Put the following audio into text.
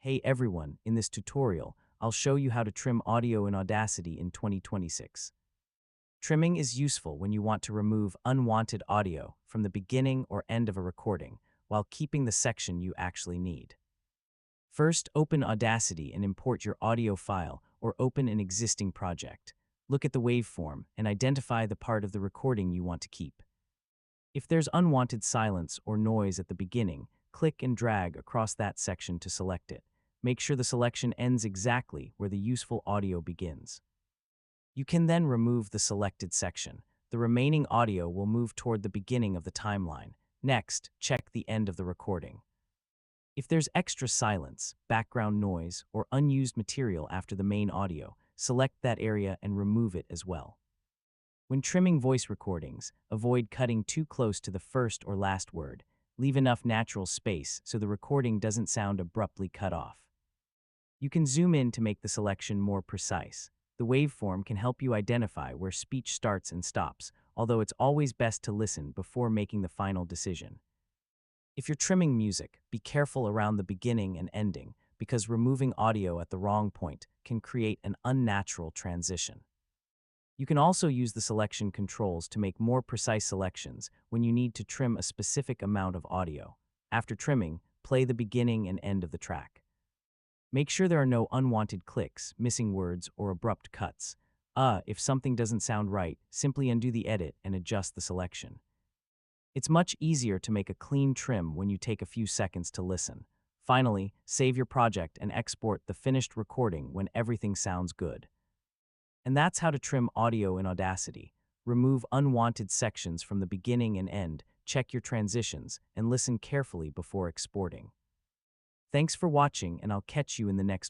Hey everyone, in this tutorial, I'll show you how to trim audio in Audacity in 2026. Trimming is useful when you want to remove unwanted audio from the beginning or end of a recording while keeping the section you actually need. First, open Audacity and import your audio file or open an existing project. Look at the waveform and identify the part of the recording you want to keep. If there's unwanted silence or noise at the beginning, click and drag across that section to select it. Make sure the selection ends exactly where the useful audio begins. You can then remove the selected section. The remaining audio will move toward the beginning of the timeline. Next, check the end of the recording. If there's extra silence, background noise, or unused material after the main audio, select that area and remove it as well. When trimming voice recordings, avoid cutting too close to the first or last word. Leave enough natural space so the recording doesn't sound abruptly cut off. You can zoom in to make the selection more precise. The waveform can help you identify where speech starts and stops, although it's always best to listen before making the final decision. If you're trimming music, be careful around the beginning and ending, because removing audio at the wrong point can create an unnatural transition. You can also use the selection controls to make more precise selections when you need to trim a specific amount of audio. After trimming, play the beginning and end of the track. Make sure there are no unwanted clicks, missing words, or abrupt cuts. If something doesn't sound right, simply undo the edit and adjust the selection. It's much easier to make a clean trim when you take a few seconds to listen. Finally, save your project and export the finished recording when everything sounds good. And that's how to trim audio in Audacity. Remove unwanted sections from the beginning and end, check your transitions, and listen carefully before exporting. Thanks for watching, and I'll catch you in the next